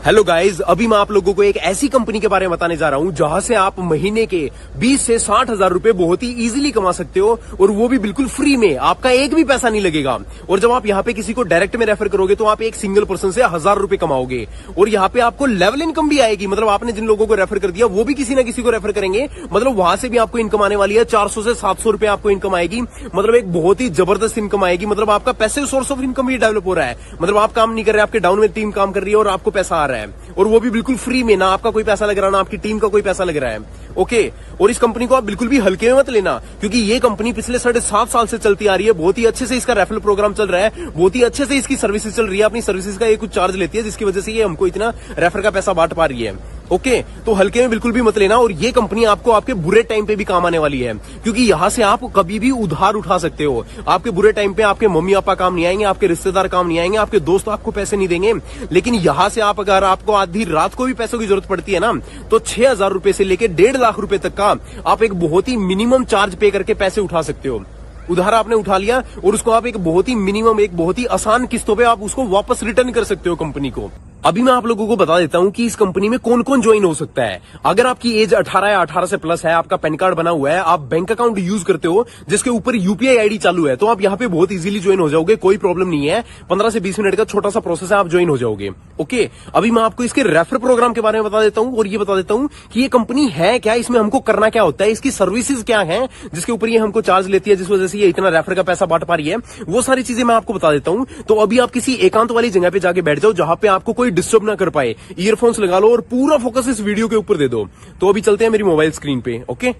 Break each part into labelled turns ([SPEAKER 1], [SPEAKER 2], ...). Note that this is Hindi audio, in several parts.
[SPEAKER 1] हेलो गाइस, अभी मैं आप लोगों को एक ऐसी कंपनी के बारे में बताने जा रहा हूं जहां से आप महीने के 20 से 60 हजार रुपए बहुत ही इजीली कमा सकते हो, और वो भी बिल्कुल फ्री में। आपका एक भी पैसा नहीं लगेगा। और जब आप यहाँ पे किसी को डायरेक्ट में रेफर करोगे तो आप एक सिंगल पर्सन से 1000 रुपए कमाओगे, और यहाँ पे आपको लेवल इनकम भी आएगी। मतलब आपने जिन लोगों को रेफर कर दिया वो भी किसी ना किसी को रेफर करेंगे, मतलब वहां से भी आपको इनकम आने वाली है। 400 से 700 रुपए आपको इनकम आएगी। मतलब एक बहुत ही जबरदस्त इनकम आएगी। मतलब आपका पैसिव सोर्स ऑफ इनकम भी डेवलप हो रहा है। मतलब आप काम नहीं कर रहे, आपके डाउन में टीम काम कर रही है और आपको पैसा आ रहा है, और वो भी बिल्कुल फ्री में। ना आपका कोई पैसा लग रहा, ना आपकी टीम का कोई पैसा लग रहा है। ओके, और इस कंपनी को आप बिल्कुल भी हल्के में मत लेना, क्योंकि ये कंपनी पिछले 7.5 साल से चलती आ रही है। बहुत ही अच्छे से इसका रेफरल प्रोग्राम चल रहा है, बहुत ही अच्छे से इसकी सर्विसेज चल रही है। अपनी सर्विसेज का ये कुछ चार्ज लेती है, जिसकी वजह से ये हमको इतना रेफर का पैसा बांट पा रही है। ओके, तो हल्के में बिल्कुल भी मत लेना। और ये कंपनी आपको आपके बुरे टाइम पे भी काम आने वाली है, क्योंकि यहां से आप कभी भी उधार उठा सकते हो। आपके बुरे टाइम पे आपके मम्मी पापा काम नहीं आएंगे, आपके रिश्तेदार काम नहीं आएंगे, आपके दोस्त आपको पैसे नहीं देंगे। लेकिन यहां से आप, अगर आपको आधी रात को भी पैसों की जरूरत पड़ती है ना, तो 6000 रुपए से लेकर 1.5 लाख रुपए तक का आप एक बहुत ही मिनिमम चार्ज पे करके पैसे उठा सकते हो। उधार आपने उठा लिया और उसको आप एक बहुत ही मिनिमम, एक बहुत ही आसान किस्तों पे आप उसको वापस रिटर्न कर सकते हो कंपनी को। अभी मैं आप लोगों को बता देता हूं कि इस कंपनी में कौन कौन ज्वाइन हो सकता है। अगर आपकी एज 18 या 18 से प्लस है, आपका पैन कार्ड बना हुआ है, आप बैंक अकाउंट यूज करते हो जिसके ऊपर यूपीआई आईडी चालू है, तो आप यहाँ पे बहुत इजीली ज्वाइन हो जाओगे। कोई प्रॉब्लम नहीं है। 15 से 20 मिनट का छोटा सा प्रोसेस है, आप ज्वाइन हो जाओगे। ओके, अभी मैं आपको इसके रेफर प्रोग्राम के बारे में बता देता हूं, और ये बता देता हूं कि ये कंपनी है क्या, इसमें हमको करना क्या होता है, इसकी सर्विसेज क्या है जिसके ऊपर ये हमको चार्ज लेती है, जिस वजह से ये इतना रेफर का पैसा बांट पा रही है। वो सारी चीजें मैं आपको बता देता हूं। तो अभी आप किसी एकांत वाली जगह पे जाके बैठ जाओ, जहां पे आपको कोई डिस्टर्ब ना कर पाए। ईयरफोन्स लगा लो और पूरा फोकस इस वीडियो के ऊपर दे दो। तो अभी चलते हैं मेरी मोबाइल स्क्रीन पे। ओके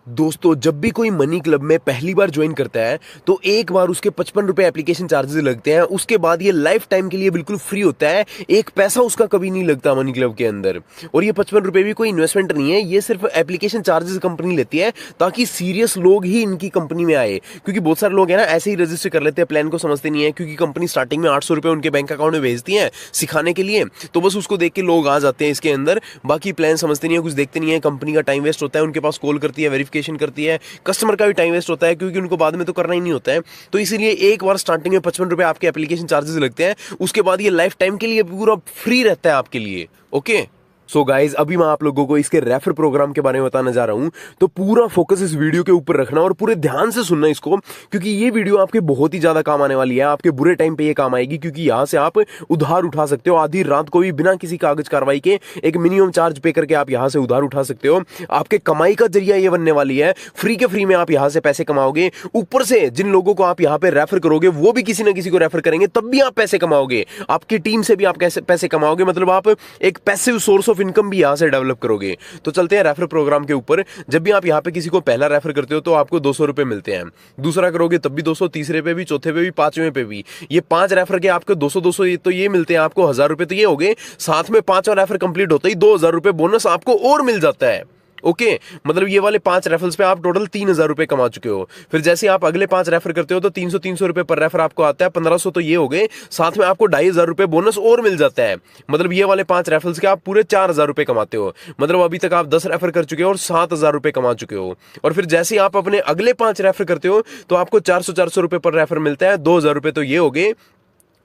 [SPEAKER 1] दोस्तों, जब भी कोई मनी क्लब में पहली बार ज्वाइन करता है तो एक बार उसके 55 रुपए एप्लीकेशन चार्जेस लगते हैं। उसके बाद ये लाइफ टाइम के लिए बिल्कुल फ्री होता है। एक पैसा उसका कभी नहीं लगता मनी क्लब के अंदर। और ये 55 रुपए भी कोई इन्वेस्टमेंट नहीं है, ये सिर्फ एप्लीकेशन चार्जेस कंपनी लेती है, ताकि सीरियस लोग ही इनकी कंपनी में आए। क्योंकि बहुत सारे लोग हैं ना, ऐसे ही रजिस्टर कर लेते हैं, प्लान को समझते नहीं है। क्योंकि कंपनी स्टार्टिंग में 800 रुपए उनके बैंक अकाउंट में भेजती है सिखाने के लिए, तो बस उसको देख के लोग आ जाते हैं इसके अंदर। बाकी प्लान समझते नहीं है, कुछ देखते नहीं है। कंपनी का टाइम वेस्ट होता है, उनके पास कॉल करती है, वेरिफिकेशन करती है, कस्टमर का भी टाइम वेस्ट होता है, क्योंकि उनको बाद में तो करना ही नहीं होता है। तो इसीलिए एक बार स्टार्टिंग में 55 रुपए आपके एप्लीकेशन चार्जेस लगते हैं। उसके बाद ये लाइफ टाइम के लिए पूरा फ्री रहता है आपके लिए। ओके सो गाइज, अभी मैं आप लोगों को इसके रेफर प्रोग्राम के बारे में बताने जा रहा हूं, तो पूरा फोकस इस वीडियो के ऊपर रखना और पूरे ध्यान से सुनना इसको, क्योंकि ये वीडियो आपके बहुत ही ज्यादा काम आने वाली है। आपके बुरे टाइम पे ये काम आएगी, क्योंकि यहां से आप उधार उठा सकते हो आधी रात को भी, बिना किसी कागज कार्रवाई के। एक मिनिमम चार्ज पे करके आप यहां से उधार उठा सकते हो। आपके कमाई का जरिया ये बनने वाली है। फ्री के फ्री में आप यहां से पैसे कमाओगे। ऊपर से जिन लोगों को आप यहां पे रेफर करोगे वो भी किसी ना किसी को रेफर करेंगे, तब भी आप पैसे कमाओगे। आपकी टीम से भी आप कैसे पैसे कमाओगे, मतलब आप एक पैसिव सोर्स ऑफ इनकम भी यहां से डेवलप करोगे। तो चलते हैं रेफर प्रोग्राम के ऊपर। जब भी आप यहां पे किसी को पहला रेफर करते हो तो आपको 200 रुपए मिलते हैं। दूसरा करोगे तब भी 200, तीसरे पे भी, चौथे पे भी, पांचवें पे भी। ये 5 रेफर के आपको 200 तो ये मिलते हैं आपको 1000 रुपए, तो ये हो गए। साथ में 5वां रेफर कंप्लीट होता ही 2000 रुपए बोनस आपको और मिल जाता है। ओके, मतलब ये वाले 5 रेफरल्स पे आप टोटल 3000 रुपए कमा चुके हो। फिर जैसे आप अगले 5 रेफर करते हो तो 300 रुपए पर रेफर आपको आता है, 1500 तो ये हो गए। साथ में आपको 2500 रुपए बोनस और मिल जाता है। मतलब ये वाले 5 रेफरल्स के आप पूरे 4000 रुपए कमाते हो। मतलब अभी तक आप 10 रेफर कर चुके हो और 7000 रुपए कमा चुके हो। और फिर जैसे आप अपने अगले 5 रेफर करते हो तो आपको 400 रुपए पर रेफर मिलता है। 2000 रुपए तो ये हो गए,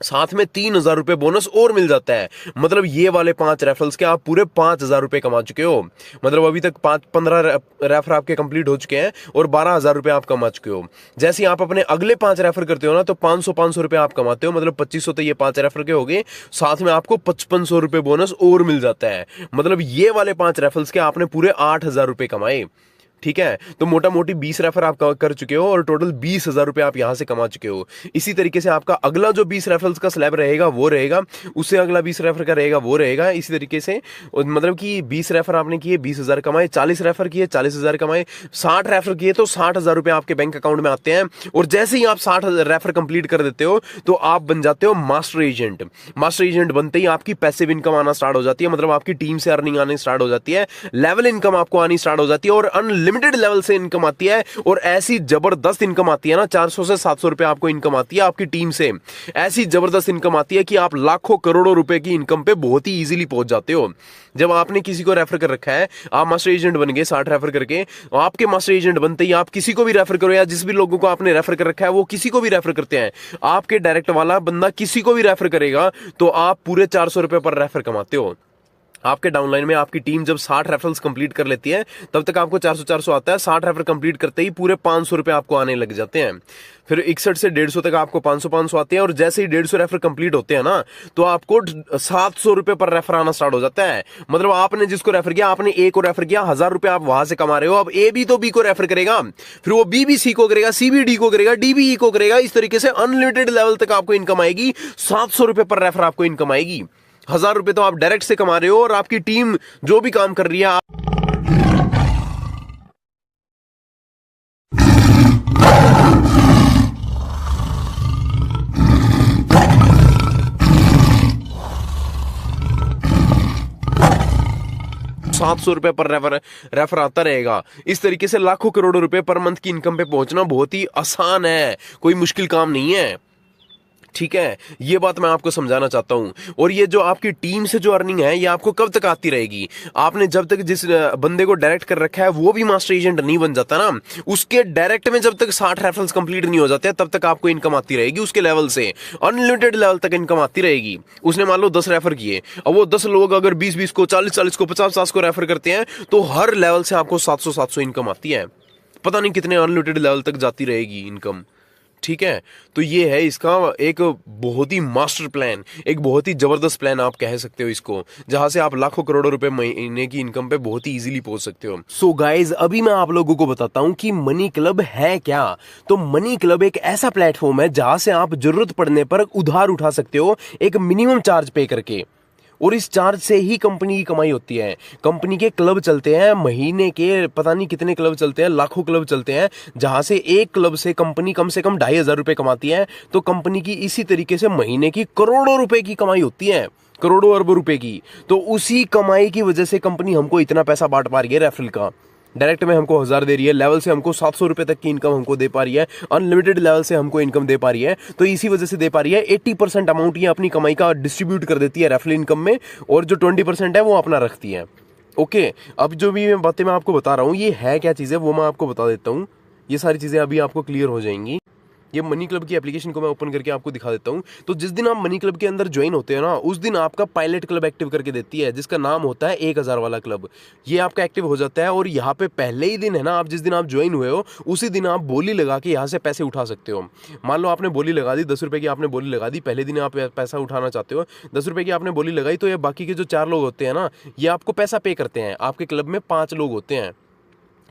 [SPEAKER 1] साथ में 3000 रुपए बोनस और मिल जाता है। मतलब ये वाले 5 रेफरल्स के आप पूरे 5000 रुपए कमा चुके हो। मतलब अभी तक 15 रेफर आपके कंप्लीट हो चुके हैं और 12000 रुपए आप कमा चुके हो। जैसे आप अपने अगले 5 रेफर करते हो ना, तो 500 रुपए आप कमाते हो। मतलब 2500 तो ये 5 रेफर के हो गए। साथ में आपको 5500 रुपए बोनस और मिल जाता है। मतलब ये वाले 5 रेफरल्स के आपने पूरे 8000 रुपए कमाए। ठीक है, तो मोटा मोटी 20 रेफर आप कर चुके हो और टोटल 20,000 रुपए आप यहां से कमा चुके हो। इसी तरीके से आपका अगला जो 20 रेफरल्स का स्लैब रहेगा वो रहेगा, उससे अगला 20 रेफर का रहेगा वो रहेगा। इसी तरीके से मतलब कि 20 रेफर आपने किए 20,000 कमाए, 40 रेफर किए 40,000 कमाए, 60 रेफर किए तो 60,000 रुपए आपके बैंक अकाउंट में आते हैं। और जैसे ही आप 60 रेफर कंप्लीट कर देते हो तो आप बन जाते हो मास्टर एजेंट। मास्टर एजेंट बनते ही आपकी पैसिव इनकम आना स्टार्ट हो जाती है। मतलब आपकी टीम से अर्निंग आनी स्टार्ट हो जाती है, लेवल इनकम आपको आनी स्टार्ट हो जाती है, और अनलिमिटेड लेवल से इनकम आती है और ऐसी जबरदस्त इनकम आती है ना, 400 से 700 रुपए आपको इनकम आती है आपकी टीम से। ऐसी जबरदस्त इनकम आती है कि आप लाखों करोड़ों रुपए की इनकम पे बहुत ही इजीली पहुंच जाते हो। जब आपने किसी को रेफर कर रखा है, आप मास्टर एजेंट बन गए 60 रेफर करके, आपके मास्टर एजेंट बनते ही आप किसी को भी रेफर करो, या जिस भी लोगों को आपने रेफर कर रखा है वो किसी को भी रेफर करते हैं, आपके डायरेक्ट वाला बंदा किसी को भी रेफर करेगा तो आप पूरे 400 रुपए पर रेफर कमाते हो। आपके डाउनलाइन में आपकी टीम जब 60 रेफरल्स कंप्लीट कर लेती है तब तक आपको 400 आता है। 60 रेफर कंप्लीट करते ही पूरे 500 रुपए आपको आने लग जाते हैं। फिर 61 से 150 तक आपको 500 आते हैं और जैसे ही 150 रेफर कंप्लीट होते हैं ना तो आपको 700 रुपए पर रेफर आना स्टार्ट हो जाता है। मतलब आपने जिसको रेफर किया, आपने ए को रेफर किया, 1000 रुपए आप वहां से कमा रहे हो। अब ए भी तो बी को रेफर करेगा, फिर वो बी भी सी को करेगा, सी भी डी को करेगा, डी भी ई को करेगा। इस तरीके से अनलिमिटेड लेवल तक आपको इनकम आएगी। 700 रुपए पर रेफर आपको इनकम आएगी। 1000 रुपए तो आप डायरेक्ट से कमा रहे हो और आपकी टीम जो भी काम कर रही है 700 रुपए पर रेफर आता रहेगा। इस तरीके से लाखों करोड़ों रुपए पर मंथ की इनकम पे पहुंचना बहुत ही आसान है, कोई मुश्किल काम नहीं है। ठीक है, ये बात मैं आपको समझाना चाहता हूं। और ये जो आपकी टीम से जो अर्निंग है ये आपको कब तक आती रहेगी? आपने जब तक जिस बंदे को डायरेक्ट कर रखा है वो भी मास्टर एजेंट नहीं बन जाता ना, उसके डायरेक्ट में जब तक 60 रेफरल्स कंप्लीट नहीं हो जाते तब तक आपको इनकम आती रहेगी। उसके लेवल से अनलिमिटेड लेवल तक इनकम आती रहेगी। उसने मान लो 10 रेफर किए, अब वो 10 लोग अगर 20-20 को, 40-40 को, 50-50 को रेफर करते हैं तो हर लेवल से आपको 700-700 इनकम आती है। पता नहीं कितने अनलिमिटेड लेवल तक जाती रहेगी इनकम। ठीक है, तो ये है इसका एक बहुत ही मास्टर प्लान, एक बहुत ही जबरदस्त प्लान आप कह सकते हो इसको, जहां से आप लाखों करोड़ों रुपए महीने की इनकम पे बहुत ही इजीली पहुंच सकते हो। सो गाइज, अभी मैं आप लोगों को बताता हूं कि मनी क्लब है क्या। तो मनी क्लब एक ऐसा प्लेटफॉर्म है जहां से आप जरूरत पड़ने पर उधार उठा सकते हो एक मिनिमम चार्ज पे करके, और इस चार्ज से ही कंपनी की कमाई होती है। कंपनी के क्लब चलते हैं, महीने के पता नहीं कितने क्लब चलते हैं, लाखों क्लब चलते हैं, जहां से एक क्लब से कंपनी कम से कम 2500 रुपए कमाती है। तो कंपनी की इसी तरीके से महीने की करोड़ों रुपए की कमाई होती है, करोड़ों अरबों रुपए की। तो उसी कमाई की वजह से कंपनी हमको इतना पैसा बांट पा रही है रेफरल का। डायरेक्ट में हमको 1000 दे रही है, लेवल से हमको 700 रुपए तक की इनकम हमको दे पा रही है, अनलिमिटेड लेवल से हमको इनकम दे पा रही है। तो इसी वजह से दे पा रही है। 80% अमाउंट ये अपनी कमाई का डिस्ट्रीब्यूट कर देती है रेफरल इनकम में, और जो 20% है वो अपना रखती है। ओके, अब जो भी बातें मैं आपको बता रहा हूँ ये है क्या चीज़ है वो मैं आपको बता देता हूँ। ये सारी चीज़ें अभी आपको क्लियर हो जाएंगी। ये मनी क्लब की एप्लीकेशन को मैं ओपन करके आपको दिखा देता हूँ। तो जिस दिन आप मनी क्लब के अंदर ज्वाइन होते हैं ना, उस दिन आपका पायलट क्लब एक्टिव करके देती है, जिसका नाम होता है 1000 वाला क्लब। ये आपका एक्टिव हो जाता है और यहाँ पे पहले ही दिन है ना, आप जिस दिन आप ज्वाइन हुए हो उसी दिन आप बोली लगा के यहाँ से पैसे उठा सकते हो। मान लो आपने बोली लगा दी, 10 रुपये की आपने बोली लगा दी, पहले दिन आप पैसा उठाना चाहते हो, 10 रुपये की आपने बोली लगाई, तो ये बाकी के जो 4 लोग होते हैं ना, ये आपको पैसा पे करते हैं। आपके क्लब में 5 लोग होते हैं,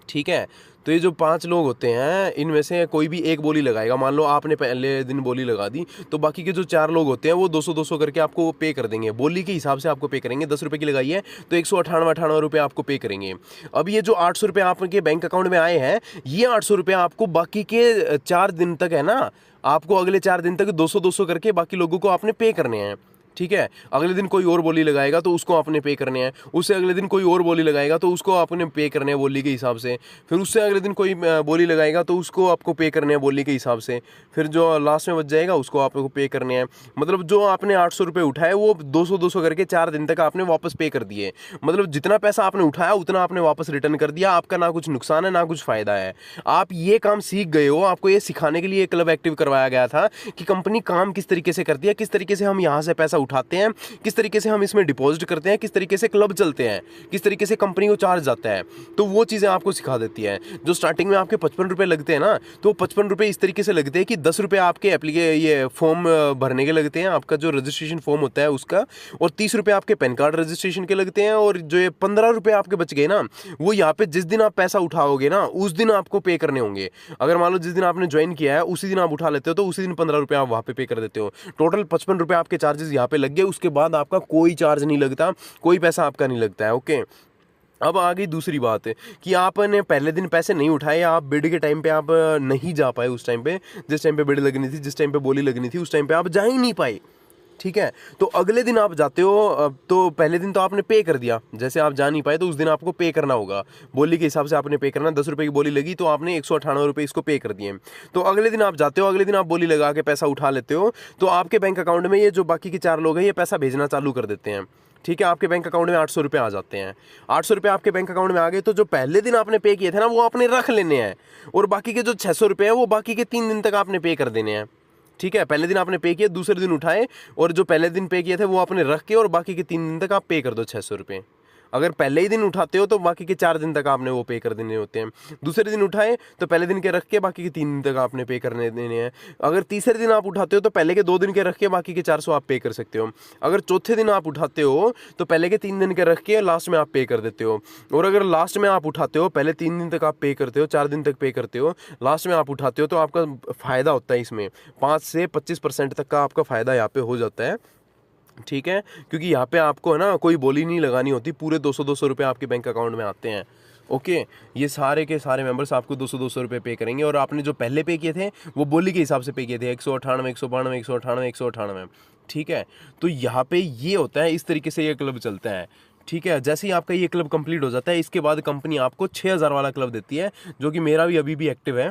[SPEAKER 1] ठीक है। तो ये जो 5 लोग होते हैं इनमें से कोई भी एक बोली लगाएगा। मान लो आपने पहले दिन बोली लगा दी, तो बाकी के जो 4 लोग होते हैं वो 200-200 करके आपको पे कर देंगे, बोली के हिसाब से आपको पे करेंगे। 10 रुपये की लगाई है तो 198 रुपये आपको पे करेंगे। अब ये जो 800 रुपये आपके बैंक अकाउंट में आए हैं, ये 800 रुपये आपको बाकी के 4 दिन तक है ना, आपको अगले 4 दिन तक 200-200 करके बाकी लोगों को आपने पे करने हैं। ठीक है, अगले दिन कोई और बोली लगाएगा तो उसको आपने पे करने हैं, उससे अगले दिन कोई और बोली लगाएगा तो उसको आपने पे करने हैं बोली के हिसाब से, फिर उससे अगले दिन कोई बोली लगाएगा तो उसको आपको पे करने हैं बोली के हिसाब से, फिर जो लास्ट में बच जाएगा उसको आपको पे करने हैं। मतलब जो आपने 800 रुपये उठाए वो 200-200 करके 4 दिन तक आपने वापस पे कर दिए। मतलब जितना पैसा आपने उठाया उतना आपने वापस रिटर्न कर दिया। आपका ना कुछ नुकसान है ना कुछ फ़ायदा है। आप ये काम सीख गए हो। आपको ये सिखाने के लिए क्लब एक्टिव करवाया गया था कि कंपनी काम किस तरीके से करती है, किस तरीके से हम यहाँ से पैसा उठाते हैं, किस तरीके से हम इसमें डिपॉजिट करते हैं, किस तरीके से क्लब चलते हैं, किस तरीके से कंपनी को चार्ज जाता है। तो वो चीज़ें आपको सिखा देती है। जो स्टार्टिंग में आपके 55 रुपये लगते हैं ना, तो 55 रुपये इस तरीके से लगते हैं कि 10 रुपये आपके ये फॉर्म भरने के लगते हैं, आपका जो रजिस्ट्रेशन फॉर्म होता है उसका, और 30 रुपये आपके पैन कार्ड रजिस्ट्रेशन के लगते हैं, और जो ये 15 रुपये आपके बच गए ना, वो यहाँ पे जिस दिन आप पैसा उठाओगे ना उस दिन आपको पे करने होंगे। अगर मान लो जिस दिन आपने ज्वाइन किया है उसी दिन आप उठा लेते हो तो उसी दिन 15 रुपये आप वहाँ पे कर देते हो। टोटल 55 रुपये आपके चार्जेस यहाँ पे लग गए। उसके बाद आपका कोई चार्ज नहीं लगता, कोई पैसा आपका नहीं लगता है। ओके, अब आ गई दूसरी बात कि आपने पहले दिन पैसे नहीं उठाए, आप बिड के टाइम पे आप नहीं जा पाए, उस टाइम पे जिस टाइम पे बिड लगनी थी, जिस टाइम पे बोली लगनी थी, उस टाइम पे आप जा ही नहीं पाए। ठीक है। तो अगले दिन आप जाते हो, तो पहले दिन तो आपने पे कर दिया, जैसे आप जा नहीं पाए तो उस दिन आपको पे करना होगा, बोली के हिसाब से आपने पे करना। 10 रुपये की बोली लगी तो आपने 198 रुपये इसको पे कर दिए। तो अगले दिन आप जाते हो, अगले दिन आप बोली लगा के पैसा उठा लेते हो, तो आपके बैंक अकाउंट में ये जो बाकी के 4 लोग हैं ये पैसा भेजना चालू कर देते हैं। ठीक है, आपके बैंक अकाउंट में 800 रुपये आ जाते हैं। 800 रुपये आपके बैंक अकाउंट में आ गए, तो जो पहले दिन आपने पे किए थे ना वो आपने रख लेने हैं, और बाकी के जो 600 रुपये हैं वो बाकी के 3 दिन तक आपने पे कर देने हैं। ठीक है, पहले दिन आपने पे किया, दूसरे दिन उठाए, और जो पहले दिन पे किए थे वो आपने रख के, और बाकी के 3 दिन तक आप पे कर दो 600 रुपये। अगर पहले ही दिन उठाते हो तो बाकी के 4 दिन तक आपने वो पे कर देने होते हैं। दूसरे दिन उठाए तो पहले दिन के रख के बाकी के 3 दिन तक आपने पे करने देने हैं। अगर तीसरे दिन आप उठाते हो तो पहले के 2 दिन के रख के बाकी के 400 आप पे कर सकते हो। अगर चौथे दिन आप उठाते हो तो पहले के 3 दिन के रख के लास्ट में आप पे कर देते हो। और अगर लास्ट में आप उठाते हो, पहले 3 दिन तक आप पे करते हो, 4 दिन तक पे करते हो, लास्ट में आप उठाते हो, तो आपका फ़ायदा होता है इसमें 5 से 25% तक का आपका फ़ायदा यहाँ पे हो जाता है। ठीक है, क्योंकि यहाँ पे आपको है ना कोई बोली नहीं लगानी होती, पूरे 200-200 रुपये आपके बैंक अकाउंट में आते हैं। ओके, ये सारे के सारे मेंबर्स आपको 200-200 रुपये पे करेंगे, और आपने जो पहले पे किए थे वो बोली के हिसाब से पे किए थे, 198, 192, 198, 198। ठीक है, तो यहाँ पे ये होता है, इस तरीके से ये क्लब चलता है। ठीक है, जैसे ही आपका ये क्लब कंप्लीट हो जाता है, इसके बाद कंपनी आपको 6000 वाला क्लब देती है, जो कि मेरा भी अभी भी एक्टिव है,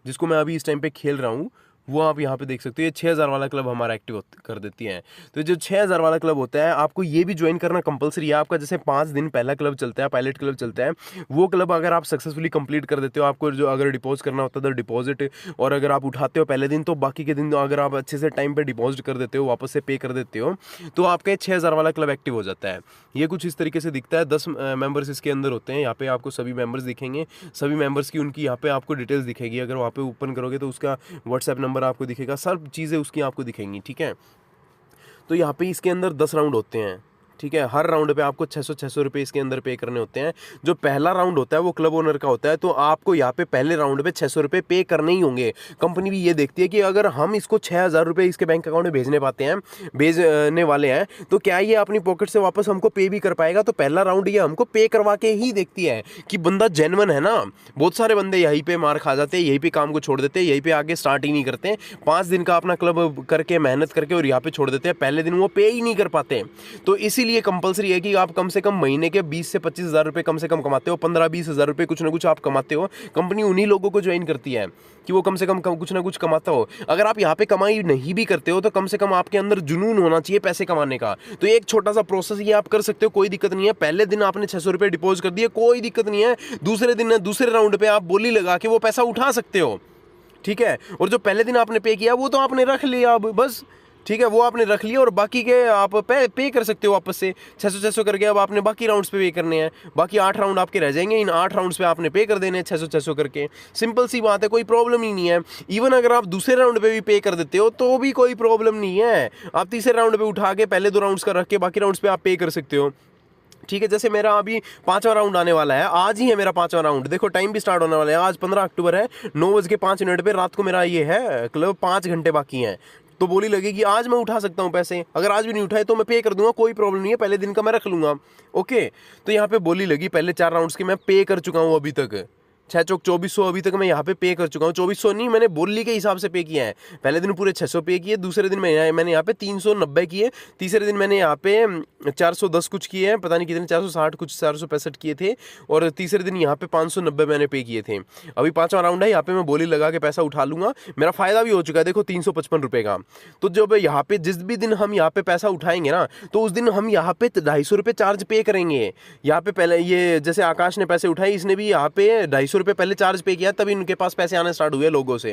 [SPEAKER 1] जिसको मैं अभी इस टाइम पे खेल रहा हूँ, वो आप यहाँ पे देख सकते हो। ये 6000 वाला क्लब हमारा एक्टिव कर देती है। तो जो 6000 वाला क्लब होता है, आपको ये भी ज्वाइन करना कंपलसरी है। आपका जैसे 5 दिन पहला क्लब चलता है, पायलट क्लब चलता है, वो क्लब अगर आप सक्सेसफुली कंप्लीट कर देते हो, आपको जो अगर डिपॉजिट करना होता है तो डिपॉजिट, और अगर आप उठाते हो पहले दिन तो बाकी के दिन अगर आप अच्छे से टाइम पर डिपॉजिट कर देते हो, वापस से पे कर देते हो, तो आपका ये 6000 वाला क्लब एक्टिव हो जाता है। ये कुछ इस तरीके से दिखता है। 10 मेंबर्स इसके अंदर होते हैं। यहाँ पे आपको सभी मेंबर्स दिखेंगे, सभी मेंबर्स की उनकी यहाँ पे आपको डिटेल्स दिखेगी। अगर वहाँ पे ओपन करोगे तो उसका व्हाट्सएप नंबर आपको दिखेगा, सब चीज़ें उसकी आपको दिखेंगी। ठीक है, तो यहाँ पे इसके अंदर 10 राउंड होते हैं। ठीक है, हर राउंड पे आपको 600 रुपये इसके अंदर पे करने होते हैं। जो पहला राउंड होता है वो क्लब ओनर का होता है, तो आपको यहाँ पे पहले राउंड पे 600 रुपये पे करने ही होंगे। कंपनी भी ये देखती है कि अगर हम इसको 6000 रुपये इसके बैंक अकाउंट में भेजने वाले हैं, तो क्या ये अपनी पॉकेट से वापस हमको पे भी कर पाएगा। तो पहला राउंड ये हमको पे करवा के ही देखती है कि बंदा जेन्युइन है ना। बहुत सारे बंदे यहीं पर मार खा जाते हैं, यहीं पर काम को छोड़ देते हैं, यहीं पर आगे स्टार्ट ही नहीं करते। 5 दिन का अपना क्लब करके मेहनत करके और यहाँ पे छोड़ देते हैं, पहले दिन वो पे ही नहीं कर पाते। तो इसीलिए कंपलसरी है कि आप कम से कम महीने के 20 से 25 हज़ार रुपये कम से कम कमाते हो, 15-20 हज़ार रुपये कुछ ना कुछ आप कमाते हो। कंपनी उन्हीं लोगों को ज्वाइन करती है कि वो कम से कम कुछ ना कुछ कमाता हो। अगर आप यहाँ पे कमाई नहीं भी करते हो तो कम से कम आपके अंदर जुनून होना चाहिए पैसे कमाने का। तो एक छोटा सा प्रोसेस ये आप कर सकते हो, कोई दिक्कत नहीं है। पहले दिन आपने 600 रुपये डिपॉजिट कर दिए, कोई दिक्कत नहीं है। दूसरे दिन दूसरे राउंड पे आप बोली लगा के वो पैसा उठा सकते हो। ठीक है, और जो पहले दिन आपने पे किया वो तो आपने रख लिया अब बस। ठीक है, वो आपने रख लिया, और बाकी के आप पे कर सकते हो वापस से 600 करके। अब आपने बाकी राउंड्स पे करने हैं, बाकी 8 राउंड आपके रह जाएंगे, इन 8 राउंड्स पे आपने पे कर देने हैं 600 करके। सिंपल सी बात है, कोई प्रॉब्लम ही नहीं है। इवन अगर आप दूसरे राउंड पे भी पे कर देते हो तो भी कोई प्रॉब्लम नहीं है। आप तीसरे राउंड पे उठा के पहले 2 राउंड्स का रख के बाकी राउंड्स पे आप पे कर सकते हो। ठीक है, जैसे मेरा अभी 5वां राउंड आने वाला है, आज ही है मेरा 5वां राउंड। देखो टाइम भी स्टार्ट होने वाला है, आज 15 अक्टूबर है, 9:05 पे रात को मेरा ये है क्लब, 5 घंटे बाकी हैं। तो बोली लगेगी आज मैं उठा सकता हूं पैसे, अगर आज भी नहीं उठाए तो मैं पे कर दूंगा, कोई प्रॉब्लम नहीं है, पहले दिन का मैं रख लूंगा। ओके, तो यहाँ पे बोली लगी, पहले 4 राउंड्स की मैं पे कर चुका हूँ अभी तक, 6 चौक 2400 अभी तक मैं यहाँ पे पे कर चुका हूँ। 2400 नहीं, मैंने बोली के हिसाब से पे किया है। पहले दिन पूरे 600 पे किए, दूसरे दिन मैंने यहाँ पे 390 किए, तीसरे दिन मैंने यहाँ पे 410 कुछ किए हैं, पता नहीं कितने, 460 कुछ 465 किए थे, और तीसरे दिन यहाँ पे 590 मैंने पे किए थे। अभी 5वां राउंड है, यहाँ पे मैं बोली लगा के पैसा उठा लूंगा, मेरा फायदा भी हो चुका है। देखो 355 रुपये का। तो जब यहाँ पे जिस भी दिन हम यहाँ पे पैसा उठाएंगे ना, तो उस दिन हम यहाँ पे 250 रुपये चार्ज पे करेंगे। यहाँ पे पहले ये जैसे आकाश ने पैसे उठाए, इसने भी यहाँ पे 250 रुपये पहले चार्ज पे किया, तभी इनके पास पैसे आने स्टार्ट हुए लोगों से।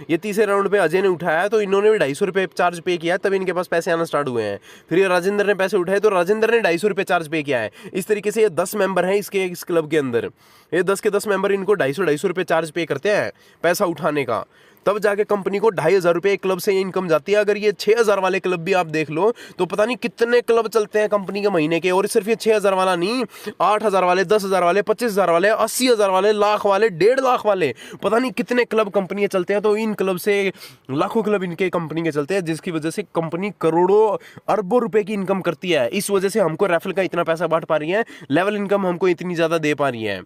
[SPEAKER 1] ये तीसरे राउंड पे अजय ने उठाया तो इन्होंने भी 250 रुपये चार्ज पे किया, तभी इनके पास पैसे आना स्टार्ट हुए हैं। फिर ये राजेंद्र ने पैसे उठाए तो राजेंद्र ने 250 रुपये चार्ज पे किया है। इस तरीके से ये 10 मेंबर हैं इस क्लब के अंदर। ये 10 के 10 मेंबर इनको 250 रुपये चार्ज पे करते हैं पैसा उठाने का, तब जाके कंपनी को 2500 रुपये एक क्लब से इनकम जाती है। अगर ये 6000 वाले क्लब भी आप देख लो तो पता नहीं कितने क्लब चलते हैं कंपनी के महीने के। और सिर्फ ये 6000 वाला नहीं, 8000 वाले, 10,000 वाले, 25,000 वाले, 80,000 वाले, लाख वाले, 1.5 लाख वाले, पता नहीं कितने क्लब कंपनियां चलते हैं। तो इन क्लब से लाखों क्लब इनके कंपनी के चलते हैं, जिसकी वजह से कंपनी करोड़ों अरबों रुपए की इनकम करती है। इस वजह से हमको रेफरल का इतना पैसा बांट पा रही है, लेवल इनकम हमको इतनी ज्यादा दे पा रही है।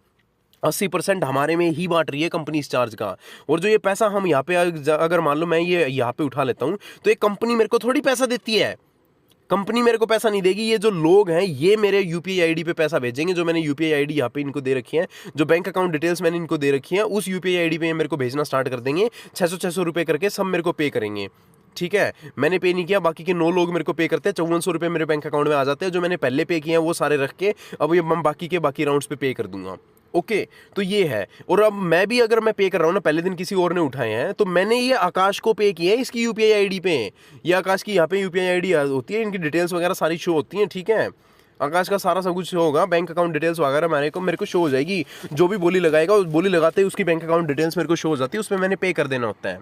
[SPEAKER 1] 80% हमारे में ही बांट रही है कंपनी इस चार्ज का। और जो ये पैसा हम यहाँ पे अगर मान लो मैं ये यहाँ पे उठा लेता हूँ तो एक कंपनी मेरे को थोड़ी पैसा देती है, कंपनी मेरे को पैसा नहीं देगी, ये जो लोग हैं ये मेरे यूपीआई आईडी पे पैसा भेजेंगे। जो मैंने यूपीआई आईडी यहाँ पे इनको दे रखी है, जो बैंक अकाउंट डिटेल्स मैंने इनको दे रखी है, उस यूपीआई आईडी पे मेरे को भेजना स्टार्ट कर देंगे। 600 रुपये करके सब मेरे को पे करेंगे, ठीक है। मैंने पे नहीं किया, बाकी के 9 लोग मेरे को पे करते हैं। 5400 रुपये मेरे बैंक अकाउंट में आ जाते हैं। जो मैंने पहले पे किए हैं वो सारे रख के अब ये मैं बाकी के बाकी राउंड्स पे कर दूंगा। ओके तो ये है। और अब मैं भी अगर मैं पे कर रहा हूँ ना, पहले दिन किसी और ने उठाए हैं तो मैंने ये आकाश को पे किया है इसकी यूपीआई आईडी पे। ये आकाश की यहाँ पे यूपीआई आईडी होती है, इनकी डिटेल्स वगैरह सारी शो होती हैं, ठीक है। आकाश का सारा सब कुछ शो होगा, बैंक अकाउंट डिटेल्स वगैरह मेरे को शो हो जाएगी। जो भी बोली लगाएगा उस बोली लगाते ही उसकी बैंक अकाउंट डिटेल्स मेरे को शो हो जाती है, उसमें मैंने पे कर देना होता है,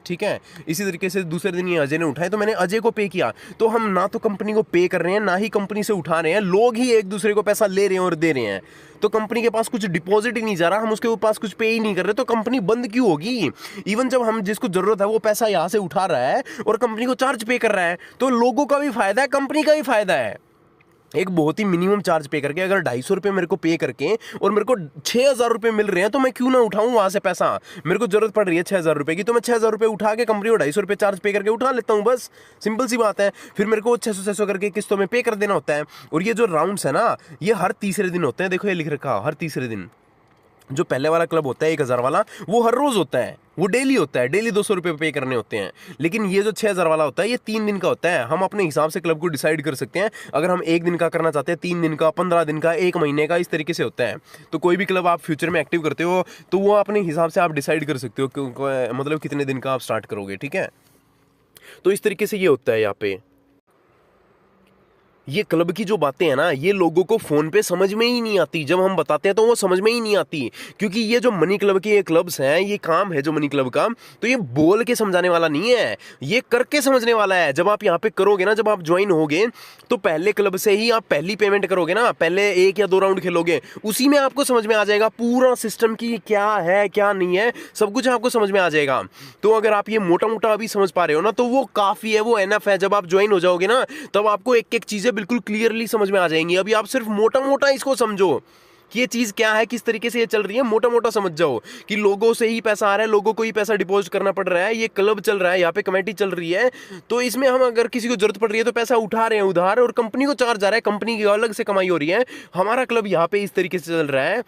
[SPEAKER 1] ठीक है। इसी तरीके से दूसरे दिन ये अजय ने उठाए तो मैंने अजय को पे किया। तो हम ना तो कंपनी को पे कर रहे हैं ना ही कंपनी से उठा रहे हैं, लोग ही एक दूसरे को पैसा ले रहे हैं और दे रहे हैं। तो कंपनी के पास कुछ डिपॉजिट ही नहीं जा रहा, हम उसके पास कुछ पे ही नहीं कर रहे, तो कंपनी बंद क्यों होगी। इवन जब हम जिसको जरूरत है वो पैसा यहाँ से उठा रहा है और कंपनी को चार्ज पे कर रहा है, तो लोगों का भी फायदा है, कंपनी का भी फायदा है। एक बहुत ही मिनिमम चार्ज पे करके अगर 250 रुपये मेरे को पे करके और मेरे को 6000 रुपये मिल रहे हैं तो मैं क्यों ना उठाऊं वहां से पैसा। मेरे को जरूरत पड़ रही है 6000 रुपये की, तो मैं 6000 रुपये उठा के कंपनी को 250 रुपये चार्ज पे करके उठा लेता हूं, बस सिंपल सी बात है। फिर मेरे को 600 करके किस्तों में पे कर देना होता है। और ये जो राउंड्स है ना, ये हर तीसरे दिन होते हैं। देखो ये लिख रखा हर तीसरे दिन। जो पहले वाला क्लब होता है 1000 वाला, वो हर रोज होता है, वो डेली होता है, डेली 200 रुपये पे करने होते हैं। लेकिन ये जो 6000 वाला होता है ये 3 दिन का होता है। हम अपने हिसाब से क्लब को डिसाइड कर सकते हैं, अगर हम 1 दिन का करना चाहते हैं, 3 दिन का, 15 दिन का, 1 महीने का, इस तरीके से होता है। तो कोई भी क्लब आप फ्यूचर में एक्टिव करते हो तो वो अपने हिसाब से आप डिसाइड कर सकते हो मतलब कितने दिन का आप स्टार्ट करोगे, ठीक है। तो इस तरीके से ये होता है यहाँ पे। ये क्लब की जो बातें हैं ना, ये लोगों को फोन पे समझ में ही नहीं आती। जब हम बताते हैं तो वो समझ में ही नहीं आती, क्योंकि ये जो मनी क्लब के ये क्लब्स हैं, ये काम है जो मनी क्लब का, तो ये बोल के समझाने वाला नहीं है, ये करके समझने वाला है। जब आप यहाँ पे करोगे ना, जब आप ज्वाइन होगे तो पहले क्लब से ही आप पहली पेमेंट करोगे ना, पहले 1 या 2 राउंड खेलोगे, उसी में आपको समझ में आ जाएगा पूरा सिस्टम की क्या है क्या नहीं है, सब कुछ आपको समझ में आ जाएगा। तो अगर आप ये मोटा मोटा अभी समझ पा रहे हो ना, तो वो काफी है, वो एनफ है। जब आप ज्वाइन हो जाओगे ना, तब आपको एक एक चीजें बिल्कुल क्लियरली समझ में आ जाएंगी। अभी आप सिर्फ मोटा मोटा इसको समझो कि ये चीज क्या है, किस तरीके से ये चल रही है, मोटा मोटा समझ जाओ कि लोगों से ही पैसा आ रहा है, लोगों को ही पैसा डिपॉजिट करना पड़ रहा है, ये क्लब चल रहा है, यहाँ पे कमेटी चल रही है, तो इसमें हम अगर किसी को जरूरत पड़ रही है तो पैसा उठा रहे हैं उधार, और कंपनी को चार्ज आ रहा है, कंपनी की अलग से कमाई हो रही है। हमारा क्लब यहाँ पे इस तरीके से चल रहा है।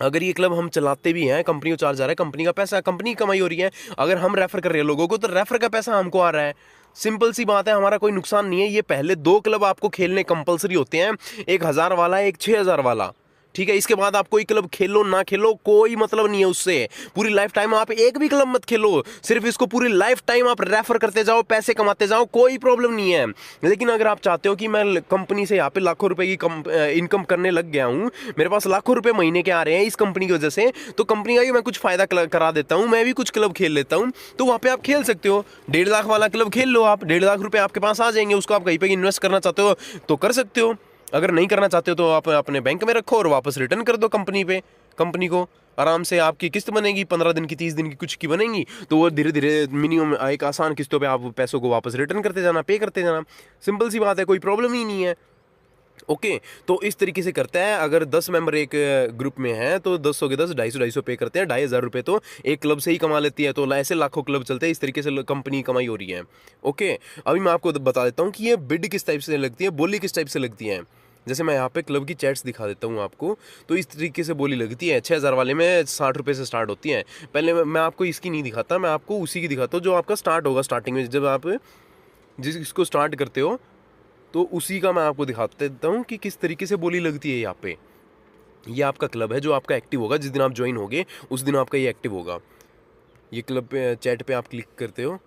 [SPEAKER 1] अगर ये क्लब हम चलाते भी हैं, कंपनी को चार्ज आ रहा है, कंपनी का पैसा, कंपनी की कमाई हो रही है। अगर हम रेफर कर रहे हैं लोगों को, तो रेफर का पैसा हमको आ रहा है। सिंपल सी बात है, हमारा कोई नुकसान नहीं है। ये पहले 2 क्लब आपको खेलने कंपलसरी होते हैं, एक 1000 वाला, एक 6000 वाला, ठीक है। इसके बाद आप कोई क्लब खेलो ना खेलो कोई मतलब नहीं है उससे। पूरी लाइफ टाइम आप एक भी क्लब मत खेलो, सिर्फ इसको पूरी लाइफ टाइम आप रेफर करते जाओ, पैसे कमाते जाओ, कोई प्रॉब्लम नहीं है। लेकिन अगर आप चाहते हो कि मैं कंपनी से यहाँ पे लाखों रुपए की इनकम करने लग गया हूँ, मेरे पास लाखों रुपए महीने के आ रहे हैं इस कंपनी की वजह से, तो कंपनी का भी मैं कुछ फायदा करा देता हूँ, मैं भी कुछ क्लब खेल लेता हूँ, तो वहाँ पे आप खेल सकते हो। 1.5 लाख वाला क्लब खेल लो आप, 1.5 लाख रुपए आपके पास आ जाएंगे, उसको आप कहीं पे इन्वेस्ट करना चाहते हो तो कर सकते हो। अगर नहीं करना चाहते हो तो आप अपने बैंक में रखो और वापस रिटर्न कर दो कंपनी पे। कंपनी को आराम से आपकी किस्त बनेगी, 15 दिन की, 30 दिन की, कुछ की बनेगी, तो वो धीरे धीरे मिनिमम एक आसान किस्तों पे आप पैसों को वापस रिटर्न करते जाना, पे करते जाना। सिंपल सी बात है, कोई प्रॉब्लम ही नहीं है। ओके तो इस तरीके से करता है। अगर 10 मेंबर एक ग्रुप में हैं तो 10 के 10 250 पे करते हैं, 2500 रुपये तो एक क्लब से ही कमा लेती है। तो ऐसे लाखों क्लब चलते हैं, इस तरीके से कंपनी कमाई हो रही है। ओके अभी मैं आपको बता देता हूँ कि ये बिड किस टाइप से लगती है, बोली किस टाइप से लगती है। जैसे मैं यहाँ पे क्लब की चैट्स दिखा देता हूँ आपको, तो इस तरीके से बोली लगती है। 6000 वाले में 60 रुपये से स्टार्ट होती है। पहले मैं आपको इसकी नहीं दिखाता, मैं आपको उसी की दिखाता हूँ जो आपका स्टार्ट होगा। स्टार्टिंग में जब आप जिसको स्टार्ट करते हो तो उसी का मैं आपको दिखा देता हूँ कि किस तरीके से बोली लगती है। यहाँ पे ये आपका क्लब है जो आपका एक्टिव होगा, जिस दिन आप ज्वाइन होगे उस दिन आपका ये एक्टिव होगा। ये क्लब पे चैट पे आप क्लिक करते हो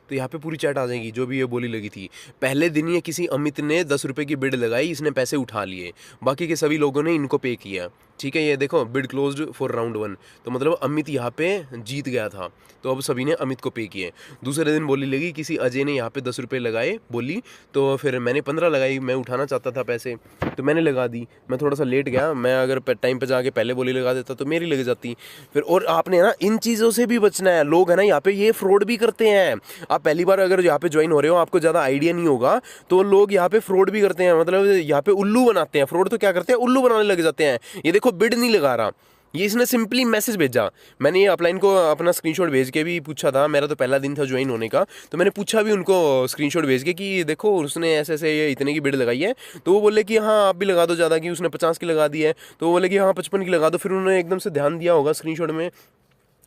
[SPEAKER 1] तो यहाँ पे पूरी चैट आ जाएगी जो भी ये बोली लगी थी। पहले दिन ये किसी अमित ने 10 रुपये की बिड लगाई, इसने पैसे उठा लिए, बाकी के सभी लोगों ने इनको पे किया, ठीक है। ये देखो बिड क्लोज्ड फॉर राउंड 1, तो मतलब अमित यहाँ पे जीत गया था, तो अब सभी ने अमित को पे किए। दूसरे दिन बोली लगी किसी अजय ने यहाँ पे 10 रुपये लगाए बोली, तो फिर मैंने 15 लगाई, मैं उठाना चाहता था पैसे तो मैंने लगा दी। मैं थोड़ा सा लेट गया, मैं अगर टाइम पे जाके पहले बोली लगा देता तो मेरी लग जाती फिर। और आपने ना इन चीज़ों से भी बचना है। लोग है ना यहाँ पे ये फ्रॉड भी करते हैं। आप पहली बार अगर यहाँ पे ज्वाइन हो रहे हो, आपको ज़्यादा आइडिया नहीं होगा, तो लोग यहाँ पे फ्रॉड भी करते हैं, मतलब यहाँ पे उल्लू बनाते हैं। फ्रॉड तो क्या करते हैं, उल्लू बनाने लग जाते हैं। ये देखो बिड नहीं लगा रहा, ये इसने सिंपली मैसेज भेजा। मैंने ये अपलाइन को अपना स्क्रीनशॉट भेज के भी पूछा था, मेरा तो पहला दिन था ज्वाइन होने का, तो मैंने पूछा भी उनको स्क्रीनशॉट भेज के कि देखो उसने ऐसे ऐसे ये इतने की बिड लगाई है। तो वो बोले कि हाँ आप भी लगा दो ज़्यादा, कि उसने 50 की लगा दी है। तो वो बोले कि हाँ 55 की लगा दो। फिर उन्होंने एकदम से ध्यान दिया होगा स्क्रीनशॉट में,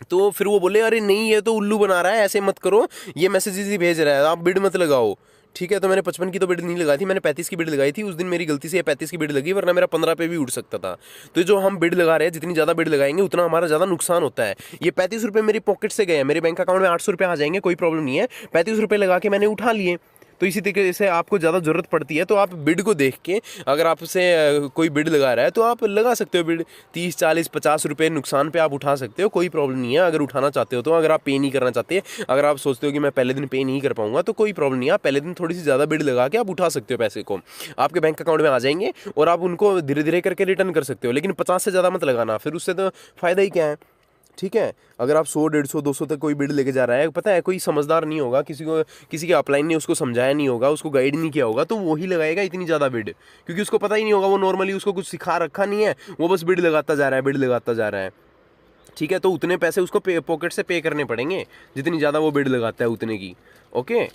[SPEAKER 1] तो फिर वो बोले अरे नहीं ये तो उल्लू बना रहा है, ऐसे मत करो, ये मैसेजेस ही भेज रहा है, आप बिड मत लगाओ। ठीक है, तो मैंने 55 की तो बिड नहीं लगाई थी, मैंने 35 की बिड लगाई थी। उस दिन मेरी गलती से ये 35 की बिड लगी, वरना मेरा 15 पे भी उठ सकता था। तो जो हम बिड लगा रहे हैं, जितनी ज़्यादा बिड लगाएंगे उतना हमारा ज़्यादा नुकसान होता है। ये 35 रुपये मेरी पॉकेट से गए, मेरे बैंक अकाउंट में 800 रुपये आ जाएंगे, कोई प्रॉब्लम नहीं है। 35 रुपये लगा के मैंने उठा लिए। तो इसी तरीके से आपको ज़्यादा ज़रूरत पड़ती है तो आप बिड को देख के, अगर आपसे कोई बिड लगा रहा है तो आप लगा सकते हो बिड। 30 40 50 रुपये नुकसान पे आप उठा सकते हो, कोई प्रॉब्लम नहीं है अगर उठाना चाहते हो तो। अगर आप पे नहीं करना चाहते, अगर आप सोचते हो कि मैं पहले दिन पे नहीं कर पाऊंगा, तो कोई प्रॉब्लम नहीं है, आप पहले दिन थोड़ी सी ज़्यादा बिड लगा के आप उठा सकते हो, पैसे को आपके बैंक अकाउंट में आ जाएंगे और आप उनको धीरे धीरे करके रिटर्न कर सकते हो। लेकिन 50 से ज़्यादा मत लगाना, फिर उससे तो फ़ायदा ही क्या है। ठीक है, अगर आप 100 150 200 तक कोई बिड लेके जा रहा है, पता है कोई समझदार नहीं होगा, किसी के अपलाइन ने उसको समझाया नहीं होगा, उसको गाइड नहीं किया होगा, तो वही लगाएगा इतनी ज़्यादा बिड, क्योंकि उसको पता ही नहीं होगा, वो नॉर्मली उसको कुछ सिखा रखा नहीं है, वो बस बिड लगाता जा रहा है, बिड लगाता जा रहा है। ठीक है, तो उतने पैसे उसको पॉकेट से पे करने पड़ेंगे जितनी ज़्यादा वो बिड लगाता है उतने की। ओके,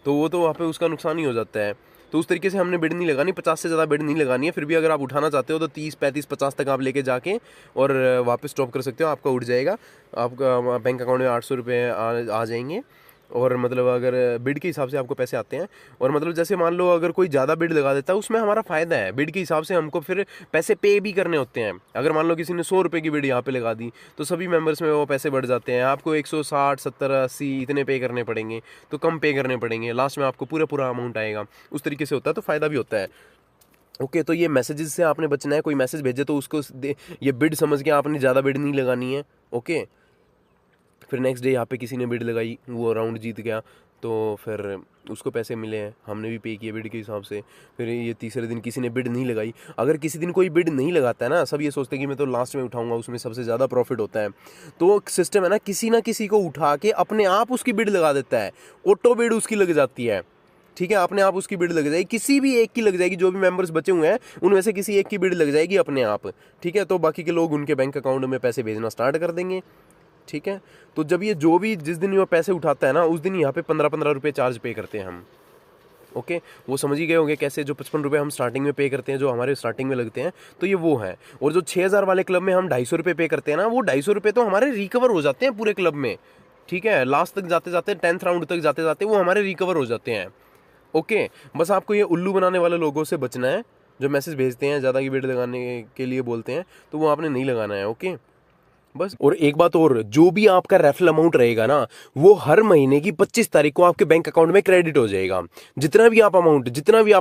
[SPEAKER 1] तो वो तो वहाँ पे उसका नुकसान ही हो जाता है। तो उस तरीके से हमने बिड नहीं लगानी, 50 से ज़्यादा बिड नहीं लगानी है। फिर भी अगर आप उठाना चाहते हो तो 30 35 50 तक आप लेके जाके और वापस स्टॉप कर सकते हो, आपका उठ जाएगा, आपका बैंक अकाउंट में 800 रुपये आ जाएंगे। और मतलब अगर बिड के हिसाब से आपको पैसे आते हैं, और मतलब जैसे मान लो अगर कोई ज़्यादा बिड लगा देता है, उसमें हमारा फ़ायदा है, बिड के हिसाब से हमको फिर पैसे पे भी करने होते हैं। अगर मान लो किसी ने 100 रुपये की बिड यहाँ पे लगा दी, तो सभी मेंबर्स में वो पैसे बढ़ जाते हैं, आपको 160 70 80 इतने पे करने पड़ेंगे, तो कम पे करने पड़ेंगे, लास्ट में आपको पूरा पूरा अमाउंट आएगा। उस तरीके से होता है, तो फ़ायदा भी होता है। ओके, तो ये मैसेजेस से आपने बचना है। कोई मैसेज भेजे तो उसको ये बिड समझ के आपने ज़्यादा बिड नहीं लगानी है। ओके, फिर नेक्स्ट डे यहाँ पे किसी ने बिड लगाई, वो राउंड जीत गया, तो फिर उसको पैसे मिले हैं, हमने भी पे किए बिड के हिसाब से। फिर ये तीसरे दिन किसी ने बिड नहीं लगाई। अगर किसी दिन कोई बिड नहीं लगाता है ना, सब ये सोचते हैं कि मैं तो लास्ट में उठाऊंगा, उसमें सबसे ज़्यादा प्रॉफिट होता है। तो सिस्टम है ना किसी को उठा के अपने आप उसकी बिड लगा देता है, ऑटो बिड उसकी लग जाती है। ठीक है, अपने आप उसकी बिड लग जाएगी, किसी भी एक की लग जाएगी, जो भी मेंबर्स बचे हुए हैं उनमें से किसी एक की बिड लग जाएगी अपने आप। ठीक है, तो बाकी के लोग उनके बैंक अकाउंट में पैसे भेजना स्टार्ट कर देंगे। ठीक है, तो जब ये जो भी जिस दिन ये पैसे उठाता है ना, उस दिन यहाँ पे 15-15 रुपये चार्ज पे करते हैं हम। ओके, वो समझ ही गए होंगे कैसे। जो 55 रुपये हम स्टार्टिंग में पे करते हैं, जो हमारे स्टार्टिंग में लगते हैं, तो ये वो है। और जो 6000 वाले क्लब में हम 250 रुपये पे करते हैं ना, वो 250 रुपये तो हमारे रिकवर हो जाते हैं पूरे क्लब में। ठीक है, लास्ट तक जाते जाते 10th राउंड तक जाते जाते वो हमारे रिकवर हो जाते हैं। ओके, बस आपको ये उल्लू बनाने वाले लोगों से बचना है, जो मैसेज भेजते हैं, ज़्यादा की बिड लगाने के लिए बोलते हैं, तो वो आपने नहीं लगाना है। ओके, बस। और एक बात और, जो भी आपका रेफरल अमाउंट रहेगा ना, वो हर महीने की 25 तारीख को आपके बैंक अकाउंट में क्रेडिट हो जाएगा। जितना भी आप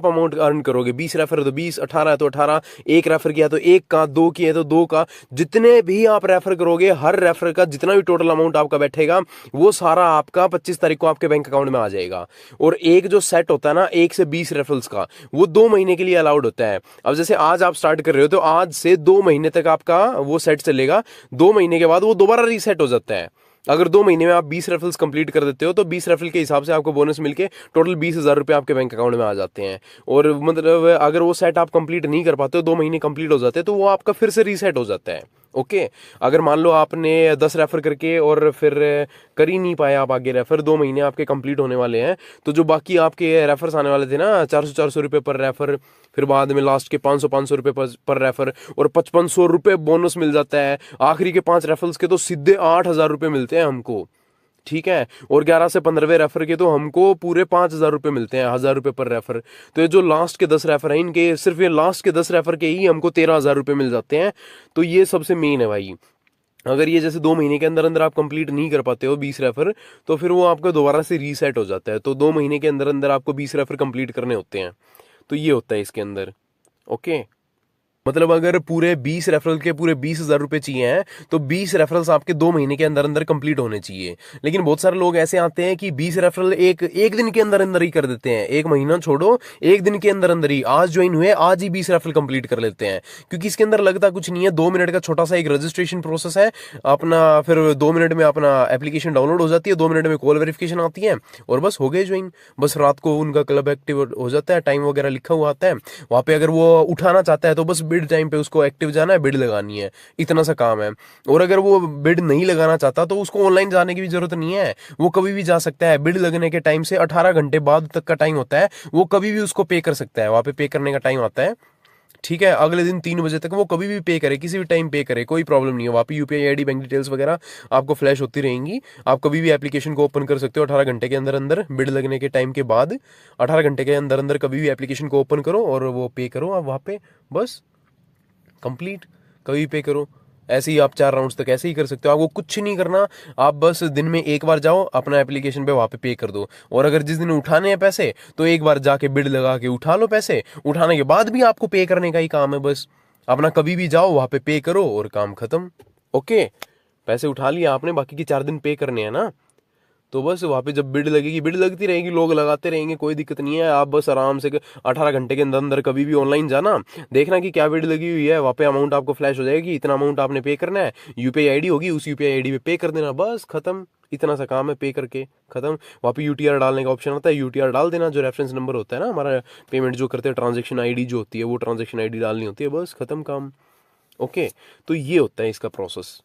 [SPEAKER 1] अमाउंट अर्न करोगे, 20 रेफर है तो 20, 18 है तो 18, एक रेफर किया तो एक का, 2 किए तो 2 का, जितने भी आप रेफर करोगे, हर रेफर का जितना भी टोटल अमाउंट आपका बैठेगा, वो सारा आपका 25 तारीख को आपके बैंक अकाउंट में आ जाएगा। और एक जो सेट होता है ना 1 से 20 रेफरल्स का, वो 2 महीने के लिए अलाउड होता है। अब जैसे आज आप स्टार्ट कर रहे हो, तो आज से 2 महीने तक आपका वो सेट चलेगा। 2 महीने के बाद वो दोबारा रीसेट हो जाता है। अगर 2 महीने में आप 20 रेफरल्स कंप्लीट कर देते हो, तो 20 रेफरल के हिसाब से आपको बोनस मिलके टोटल 20,000 रुपये आपके बैंक अकाउंट में आ जाते हैं। और मतलब अगर वो सेट आप कंप्लीट नहीं कर पाते हो, 2 महीने कंप्लीट हो जाते हैं, तो वो आपका फिर से रीसेट हो जाता है। ओके, अगर मान लो आपने 10 रेफर करके और फिर कर ही नहीं पाए आप आगे रेफर, 2 महीने आपके कंप्लीट होने वाले हैं, तो जो बाकी आपके रेफर्स आने वाले थे ना, 400 रुपये पर रेफर, फिर बाद में लास्ट के 500 रुपये पर रेफर, और 5500 रुपये बोनस मिल जाता है। आखिरी के 5 रेफरल्स के तो सीधे 8,000 रुपये मिलते हैं हमको। ठीक है, और 11 से 15वें रेफर के तो हमको पूरे 5,000 रुपये मिलते हैं, 1,000 रुपये पर रेफर। तो ये जो लास्ट के 10 रेफर हैं, इनके सिर्फ ये लास्ट के 10 रेफर के ही हमको 13,000 रुपये मिल जाते हैं। तो ये सबसे मेन है भाई। अगर ये जैसे 2 महीने के अंदर अंदर आप कंप्लीट नहीं कर पाते हो 20 रेफर, तो फिर वो आपका दोबारा से रीसेट हो जाता है। तो 2 महीने के अंदर अंदर आपको 20 रेफर कंप्लीट करने होते हैं। तो ये होता है इसके अंदर। ओके, मतलब अगर पूरे 20 रेफरल के पूरे 20,000 रुपये चाहिए हैं, तो 20 रेफरल्स आपके 2 महीने के अंदर अंदर कंप्लीट होने चाहिए। लेकिन बहुत सारे लोग ऐसे आते हैं कि 20 रेफरल एक दिन के अंदर अंदर ही कर देते हैं। 1 महीना छोड़ो, 1 दिन के अंदर अंदर ही, आज ज्वाइन हुए आज ही 20 रेफरल कंप्लीट कर लेते हैं। क्योंकि इसके अंदर लगता कुछ नहीं है, 2 मिनट का छोटा सा एक रजिस्ट्रेशन प्रोसेस है अपना, फिर 2 मिनट में अपना एप्लीकेशन डाउनलोड हो जाती है, 2 मिनट में कॉल वेरिफिकेशन आती है, और बस हो गए ज्वाइन। बस रात को उनका क्लब एक्टिव हो जाता है, टाइम वगैरह लिखा हुआ आता है वहाँ पे। अगर वो उठाना चाहता है तो बस बिड टाइम पे उसको एक्टिव जाना है, बिड लगानी है, इतना सा काम है। और अगर वो बिड नहीं लगाना चाहता तो उसको ऑनलाइन जाने की भी जरूरत नहीं है, वो कभी भी जा सकता है। बिड लगने के टाइम से 18 घंटे बाद तक का टाइम होता है, वो कभी भी उसको पे कर सकता है, वहां पे पे करने का टाइम आता है, ठीक है। अगले दिन 3 बजे तक वो कभी भी पे करे, किसी भी टाइम पे करे, कोई प्रॉब्लम नहीं है। वहाँ पे यूपीआई आईडी, बैंक डिटेल्स वगैरह आपको फ्लैश होती रहेंगी। आप कभी भी एप्लीकेशन को ओपन कर सकते हो 18 घंटे के अंदर अंदर, बिड लगने के टाइम के बाद 18 घंटे के अंदर अंदर कभी भी एप्लीकेशन को ओपन करो और वो पे करो आप वहाँ पे, बस कंप्लीट। कभी भी पे करो। ऐसे ही आप 4 राउंड्स तक ऐसे ही कर सकते हो, आपको कुछ नहीं करना। आप बस दिन में एक बार जाओ अपना एप्लीकेशन पे, वहां पे कर दो। और अगर जिस दिन उठाने हैं पैसे तो एक बार जाके बिड लगा के उठा लो पैसे, उठाने के बाद भी आपको पे करने का ही काम है बस। अपना कभी भी जाओ वहां पे करो और काम खत्म। ओके, पैसे उठा लिया आपने, बाकी के 4 दिन पे करने हैं ना, तो बस वहाँ पे जब बिड लगेगी, बिड लगती रहेगी, लोग लगाते रहेंगे, कोई दिक्कत नहीं है। आप बस आराम से 18 घंटे के अंदर अंदर कभी भी ऑनलाइन जाना, देखना कि क्या बिड लगी हुई है, वहाँ पे अमाउंट आपको फ्लैश हो जाएगी, इतना अमाउंट आपने पे करना है, यूपीआई आईडी होगी, उस यूपीआई आईडी पे पे कर देना, बस खत्म। इतना सा काम है, पे करके खत्म। वहाँ पे यूटीआर डालने का ऑप्शन आता है, यूटीआर डाल देना, जो रेफरेंस नंबर होता है ना हमारा, पेमेंट जो करते हैं, ट्रांजेक्शन आईडी जो होती है, वो ट्रांजेक्शन आईडी डालनी होती है, बस खत्म काम। ओके, तो ये होता है इसका प्रोसेस।